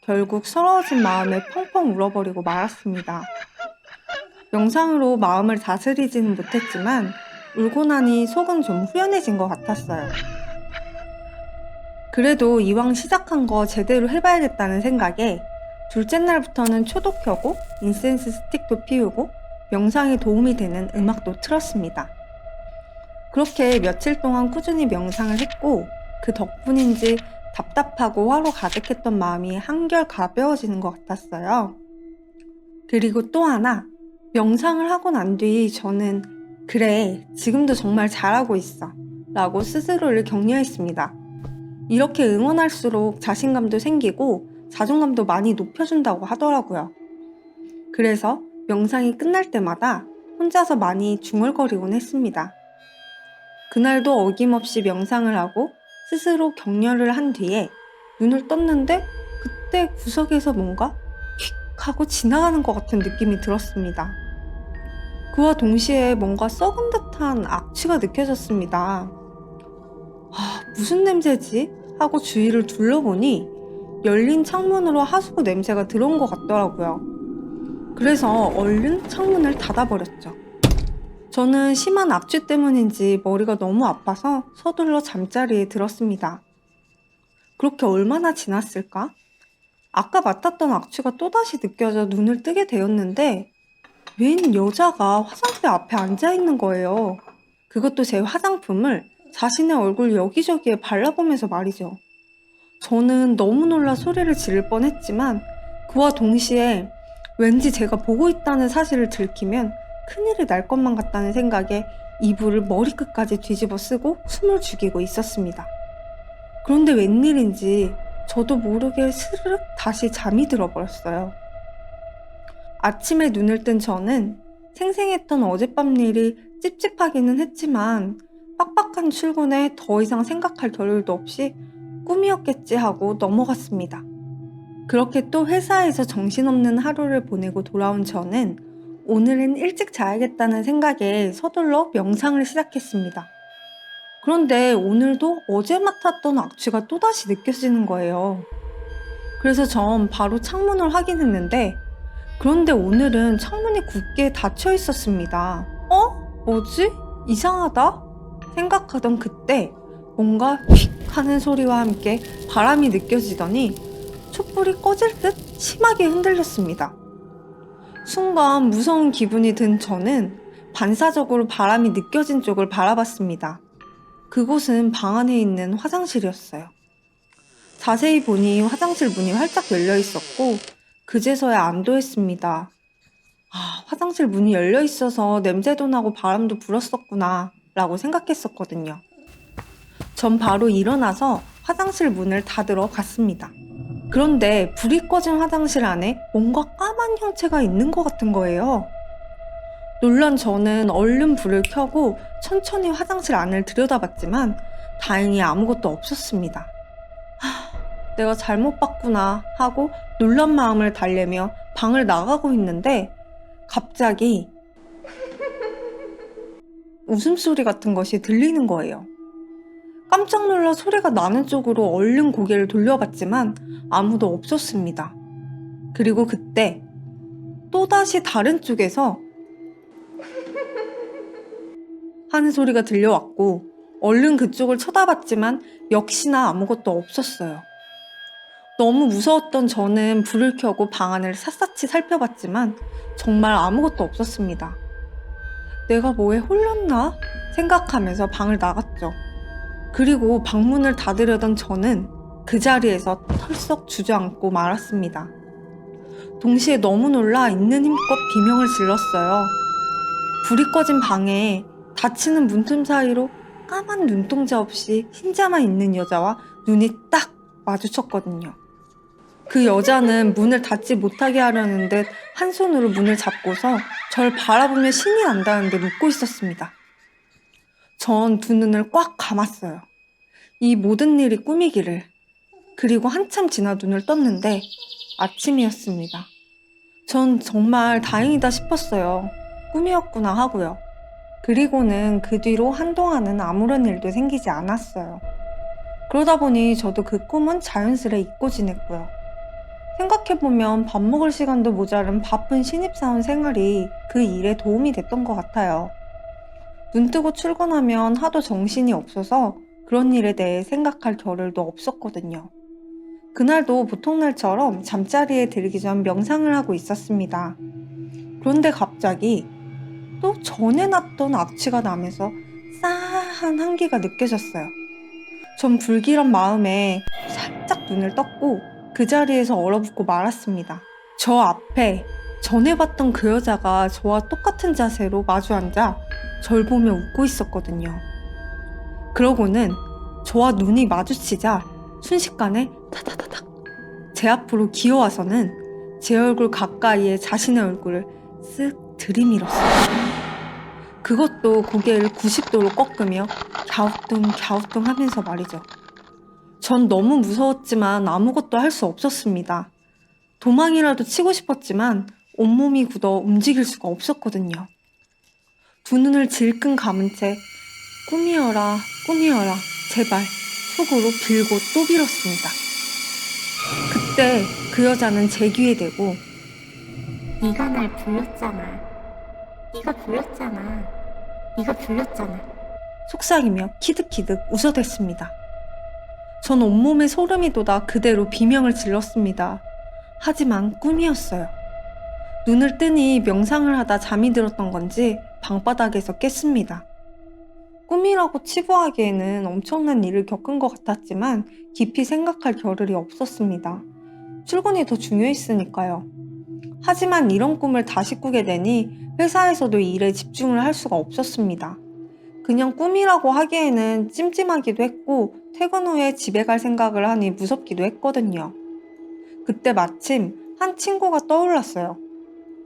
결국 서러워진 마음에 펑펑 울어버리고 말았습니다. 명상으로 마음을 다스리지는 못했지만 울고 나니 속은 좀 후련해진 것 같았어요. 그래도 이왕 시작한 거 제대로 해봐야겠다는 생각에 둘째 날부터는 초도 켜고 인센스 스틱도 피우고 명상에 도움이 되는 음악도 틀었습니다. 그렇게 며칠 동안 꾸준히 명상을 했고 그 덕분인지 답답하고 화로 가득했던 마음이 한결 가벼워지는 것 같았어요. 그리고 또 하나, 명상을 하고 난 뒤 저는 그래, 지금도 정말 잘하고 있어 라고 스스로를 격려했습니다. 이렇게 응원할수록 자신감도 생기고 자존감도 많이 높여준다고 하더라고요. 그래서 명상이 끝날 때마다 혼자서 많이 중얼거리곤 했습니다. 그날도 어김없이 명상을 하고 스스로 격려를 한 뒤에 눈을 떴는데 그때 구석에서 뭔가 휙 하고 지나가는 것 같은 느낌이 들었습니다. 그와 동시에 뭔가 썩은 듯한 악취가 느껴졌습니다. 무슨 냄새지? 하고 주위를 둘러보니 열린 창문으로 하수구 냄새가 들어온 것 같더라고요. 그래서 얼른 창문을 닫아버렸죠. 저는 심한 악취 때문인지 머리가 너무 아파서 서둘러 잠자리에 들었습니다. 그렇게 얼마나 지났을까? 아까 맡았던 악취가 또다시 느껴져 눈을 뜨게 되었는데 웬 여자가 화장대 앞에 앉아있는 거예요. 그것도 제 화장품을 자신의 얼굴 여기저기에 발라보면서 말이죠. 저는 너무 놀라 소리를 지를 뻔했지만 그와 동시에 왠지 제가 보고 있다는 사실을 들키면 큰일이 날 것만 같다는 생각에 이불을 머리끝까지 뒤집어 쓰고 숨을 죽이고 있었습니다. 그런데 웬일인지 저도 모르게 스르륵 다시 잠이 들어버렸어요. 아침에 눈을 뜬 저는 생생했던 어젯밤 일이 찝찝하기는 했지만 빡빡한 출근에 더 이상 생각할 겨를도 없이 꿈이었겠지 하고 넘어갔습니다. 그렇게 또 회사에서 정신없는 하루를 보내고 돌아온 저는 오늘은 일찍 자야겠다는 생각에 서둘러 명상을 시작했습니다. 그런데 오늘도 어제 맡았던 악취가 또다시 느껴지는 거예요. 그래서 전 바로 창문을 확인했는데 그런데 오늘은 창문이 굳게 닫혀 있었습니다. 뭐지? 이상하다? 생각하던 그때 뭔가 휙 하는 소리와 함께 바람이 느껴지더니 촛불이 꺼질 듯 심하게 흔들렸습니다. 순간 무서운 기분이 든 저는 반사적으로 바람이 느껴진 쪽을 바라봤습니다. 그곳은 방 안에 있는 화장실이었어요. 자세히 보니 화장실 문이 활짝 열려 있었고 그제서야 안도했습니다. 화장실 문이 열려 있어서 냄새도 나고 바람도 불었었구나 라고 생각했었거든요. 전 바로 일어나서 화장실 문을 닫으러 갔습니다. 그런데 불이 꺼진 화장실 안에 뭔가 까만 형체가 있는 것 같은 거예요. 놀란 저는 얼른 불을 켜고 천천히 화장실 안을 들여다봤지만 다행히 아무것도 없었습니다. 내가 잘못 봤구나 하고 놀란 마음을 달래며 방을 나가고 있는데 갑자기 웃음소리 같은 것이 들리는 거예요. 깜짝 놀라 소리가 나는 쪽으로 얼른 고개를 돌려봤지만 아무도 없었습니다. 그리고 그때 또다시 다른 쪽에서 하는 소리가 들려왔고 얼른 그쪽을 쳐다봤지만 역시나 아무것도 없었어요. 너무 무서웠던 저는 불을 켜고 방 안을 샅샅이 살펴봤지만 정말 아무것도 없었습니다. 내가 뭐에 홀렸나? 생각하면서 방을 나갔죠. 그리고 방문을 닫으려던 저는 그 자리에서 털썩 주저앉고 말았습니다. 동시에 너무 놀라 있는 힘껏 비명을 질렀어요. 불이 꺼진 방에 닫히는 문틈 사이로 까만 눈동자 없이 흰자만 있는 여자와 눈이 딱 마주쳤거든요. 그 여자는 문을 닫지 못하게 하려는 듯 한 손으로 문을 잡고서 절 바라보며 신이 난다는 듯 웃고 있었습니다. 전 두 눈을 꽉 감았어요. 이 모든 일이 꿈이기를. 그리고 한참 지나 눈을 떴는데 아침이었습니다. 전 정말 다행이다 싶었어요. 꿈이었구나 하고요. 그리고는 그 뒤로 한동안은 아무런 일도 생기지 않았어요. 그러다 보니 저도 그 꿈은 자연스레 잊고 지냈고요. 생각해보면 밥 먹을 시간도 모자른 바쁜 신입사원 생활이 그 일에 도움이 됐던 것 같아요. 눈 뜨고 출근하면 하도 정신이 없어서 그런 일에 대해 생각할 겨를도 없었거든요. 그날도 보통 날처럼 잠자리에 들기 전 명상을 하고 있었습니다. 그런데 갑자기 또 전에 났던 악취가 나면서 싸한 한기가 느껴졌어요. 전 불길한 마음에 살짝 눈을 떴고 그 자리에서 얼어붙고 말았습니다. 저 앞에 전에 봤던 그 여자가 저와 똑같은 자세로 마주 앉아 절 보며 웃고 있었거든요. 그러고는 저와 눈이 마주치자 순식간에 타다다닥 제 앞으로 기어와서는 제 얼굴 가까이에 자신의 얼굴을 쓱 들이밀었어요. 그것도 고개를 90도로 꺾으며 갸우뚱 하면서 말이죠. 전 너무 무서웠지만 아무것도 할 수 없었습니다. 도망이라도 치고 싶었지만 온몸이 굳어 움직일 수가 없었거든요. 두 눈을 질끈 감은 채 꿈이여라 제발 속으로 빌고 또 빌었습니다. 그때 그 여자는 제 귀에 대고 네가 날 불렀잖아. 네가 불렀잖아. 속삭이며 키득키득 웃어댔습니다. 전 온몸에 소름이 돋아 그대로 비명을 질렀습니다. 하지만 꿈이었어요. 눈을 뜨니 명상을 하다 잠이 들었던 건지 방바닥에서 깼습니다. 꿈이라고 치부하기에는 엄청난 일을 겪은 것 같았지만 깊이 생각할 겨를이 없었습니다. 출근이 더 중요했으니까요. 하지만 이런 꿈을 다시 꾸게 되니 회사에서도 일에 집중을 할 수가 없었습니다. 그냥 꿈이라고 하기에는 찜찜하기도 했고 퇴근 후에 집에 갈 생각을 하니 무섭기도 했거든요. 그때 마침 한 친구가 떠올랐어요.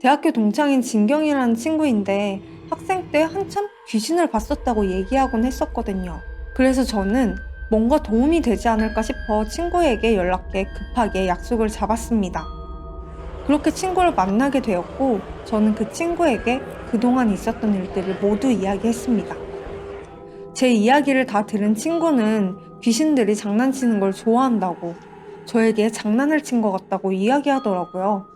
대학교 동창인 진경이라는 친구인데 학생 때 한참 귀신을 봤었다고 얘기하곤 했었거든요. 그래서 저는 뭔가 도움이 되지 않을까 싶어 친구에게 연락해 급하게 약속을 잡았습니다. 그렇게 친구를 만나게 되었고 저는 그 친구에게 그동안 있었던 일들을 모두 이야기했습니다. 제 이야기를 다 들은 친구는 귀신들이 장난치는 걸 좋아한다고 저에게 장난을 친 것 같다고 이야기하더라고요.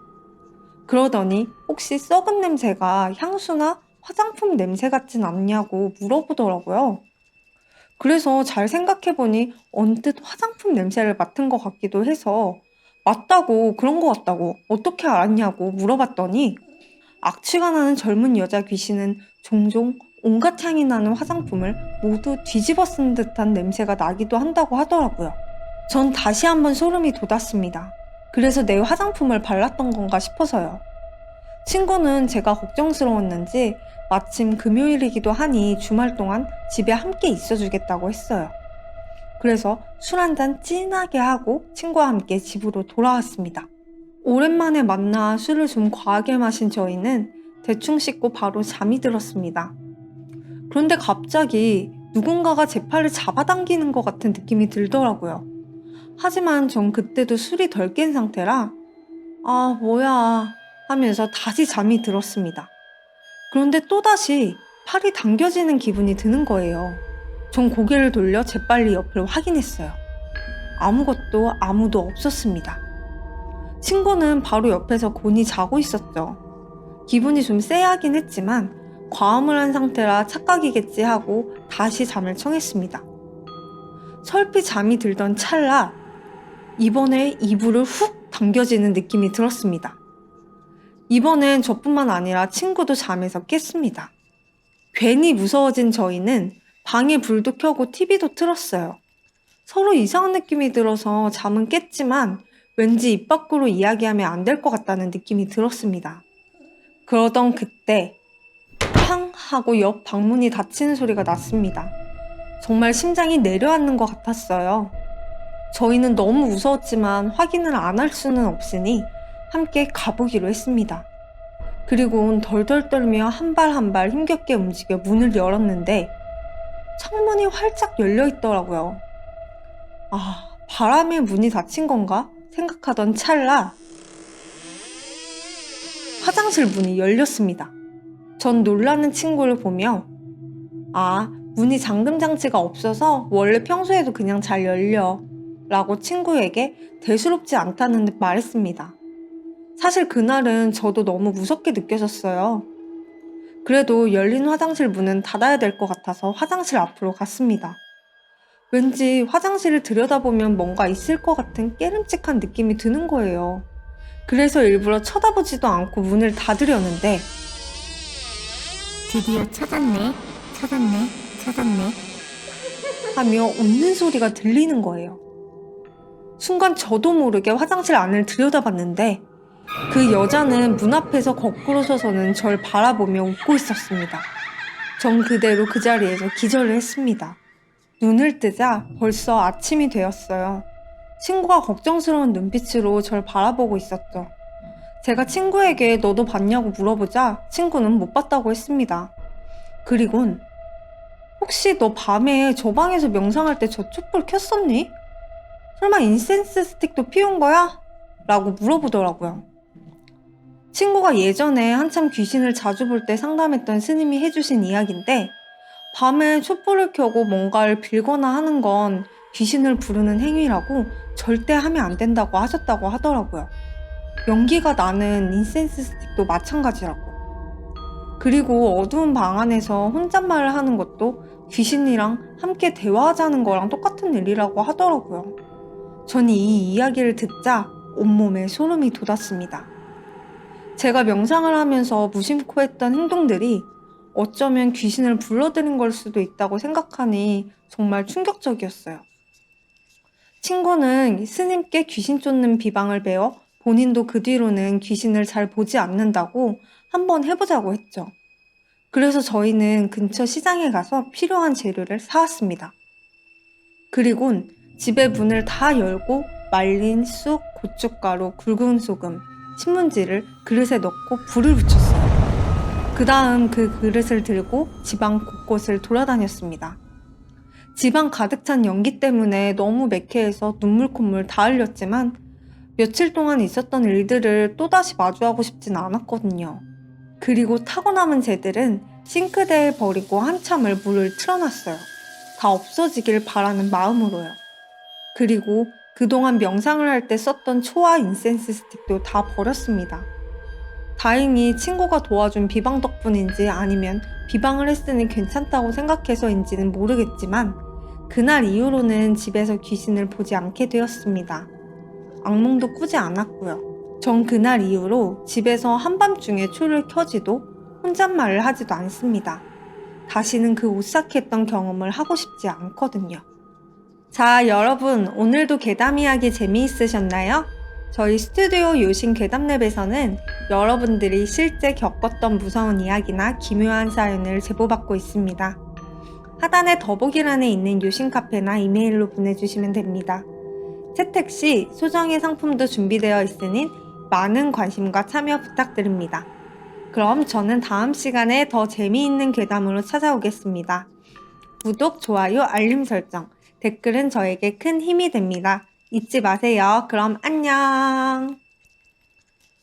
그러더니 혹시 썩은 냄새가 향수나 화장품 냄새 같진 않냐고 물어보더라고요. 그래서 잘 생각해보니 언뜻 화장품 냄새를 맡은 것 같기도 해서 맞다고 그런 것 같다고 어떻게 알았냐고 물어봤더니 악취가 나는 젊은 여자 귀신은 종종 온갖 향이 나는 화장품을 모두 뒤집어 쓴 듯한 냄새가 나기도 한다고 하더라고요. 전 다시 한번 소름이 돋았습니다. 그래서 내 화장품을 발랐던 건가 싶어서요. 친구는 제가 걱정스러웠는지 마침 금요일이기도 하니 주말 동안 집에 함께 있어주겠다고 했어요. 그래서 술 한잔 진하게 하고 친구와 함께 집으로 돌아왔습니다. 오랜만에 만나 술을 좀 과하게 마신 저희는 대충 씻고 바로 잠이 들었습니다. 그런데 갑자기 누군가가 제 팔을 잡아당기는 것 같은 느낌이 들더라고요. 하지만 전 그때도 술이 덜 깬 상태라 아 뭐야 하면서 다시 잠이 들었습니다. 그런데 또다시 팔이 당겨지는 기분이 드는 거예요. 전 고개를 돌려 재빨리 옆을 확인했어요. 아무것도 아무도 없었습니다. 친구는 바로 옆에서 곤히 자고 있었죠. 기분이 좀 쎄하긴 했지만 과음을 한 상태라 착각이겠지 하고 다시 잠을 청했습니다. 설피 잠이 들던 찰나 이번에 이불을 훅 당겨지는 느낌이 들었습니다. 이번엔 저뿐만 아니라 친구도 잠에서 깼습니다. 괜히 무서워진 저희는 방에 불도 켜고 TV도 틀었어요. 서로 이상한 느낌이 들어서 잠은 깼지만 왠지 입 밖으로 이야기하면 안 될 것 같다는 느낌이 들었습니다. 그러던 그때 팡 하고 옆 방문이 닫히는 소리가 났습니다. 정말 심장이 내려앉는 것 같았어요. 저희는 너무 무서웠지만 확인을 안 할 수는 없으니 함께 가보기로 했습니다. 그리고 덜덜 떨며 한 발 한 발 힘겹게 움직여 문을 열었는데 창문이 활짝 열려 있더라고요. 아, 바람에 문이 닫힌 건가 생각하던 찰나 화장실 문이 열렸습니다. 전 놀라는 친구를 보며 아, 문이 잠금 장치가 없어서 원래 평소에도 그냥 잘 열려 라고 친구에게 대수롭지 않다는 듯 말했습니다. 사실 그날은 저도 너무 무섭게 느껴졌어요. 그래도 열린 화장실 문은 닫아야 될 것 같아서 화장실 앞으로 갔습니다. 왠지 화장실을 들여다보면 뭔가 있을 것 같은 깨름직한 느낌이 드는 거예요. 그래서 일부러 쳐다보지도 않고 문을 닫으려는데 드디어 찾았네. 하며 웃는 소리가 들리는 거예요. 순간 저도 모르게 화장실 안을 들여다봤는데 그 여자는 문 앞에서 거꾸로 서서는 절 바라보며 웃고 있었습니다. 전 그대로 그 자리에서 기절을 했습니다. 눈을 뜨자 벌써 아침이 되었어요. 친구가 걱정스러운 눈빛으로 절 바라보고 있었죠. 제가 친구에게 너도 봤냐고 물어보자 친구는 못 봤다고 했습니다. 그리곤 혹시 너 밤에 저 방에서 명상할 때 저 촛불 켰었니? 설마 인센스 스틱도 피운 거야? 라고 물어보더라고요. 친구가 예전에 한참 귀신을 자주 볼 때 상담했던 스님이 해주신 이야기인데 밤에 촛불을 켜고 뭔가를 빌거나 하는 건 귀신을 부르는 행위라고 절대 하면 안 된다고 하셨다고 하더라고요. 연기가 나는 인센스 스틱도 마찬가지라고. 그리고 어두운 방 안에서 혼잣말을 하는 것도 귀신이랑 함께 대화하자는 거랑 똑같은 일이라고 하더라고요. 전 이 이야기를 듣자 온몸에 소름이 돋았습니다. 제가 명상을 하면서 무심코 했던 행동들이 어쩌면 귀신을 불러들인 걸 수도 있다고 생각하니 정말 충격적이었어요. 친구는 스님께 귀신 쫓는 비방을 배워 본인도 그 뒤로는 귀신을 잘 보지 않는다고 한번 해보자고 했죠. 그래서 저희는 근처 시장에 가서 필요한 재료를 사왔습니다. 그리곤 집의 문을 다 열고 말린 쑥, 고춧가루, 굵은 소금, 신문지를 그릇에 넣고 불을 붙였어요. 그 다음 그 그릇을 들고 지방 곳곳을 돌아다녔습니다. 집안 가득 찬 연기 때문에 너무 매캐해서 눈물 콧물 다 흘렸지만 며칠 동안 있었던 일들을 또다시 마주하고 싶진 않았거든요. 그리고 타고 남은 재들은 싱크대에 버리고 한참을 물을 틀어놨어요. 다 없어지길 바라는 마음으로요. 그리고 그동안 명상을 할 때 썼던 초와 인센스 스틱도 다 버렸습니다. 다행히 친구가 도와준 비방 덕분인지 아니면 비방을 했으니 괜찮다고 생각해서인지는 모르겠지만 그날 이후로는 집에서 귀신을 보지 않게 되었습니다. 악몽도 꾸지 않았고요. 전 그날 이후로 집에서 한밤중에 초를 켜지도 혼잣말을 하지도 않습니다. 다시는 그 오싹했던 경험을 하고 싶지 않거든요. 자, 여러분, 오늘도 괴담 이야기 재미있으셨나요? 저희 스튜디오 요신 괴담랩에서는 여러분들이 실제 겪었던 무서운 이야기나 기묘한 사연을 제보받고 있습니다. 하단의 더보기란에 있는 요신 카페나 이메일로 보내주시면 됩니다. 채택 시 소정의 상품도 준비되어 있으니 많은 관심과 참여 부탁드립니다. 그럼 저는 다음 시간에 더 재미있는 괴담으로 찾아오겠습니다. 구독, 좋아요, 알림 설정, 댓글은 저에게 큰 힘이 됩니다. 잊지 마세요. 그럼 안녕!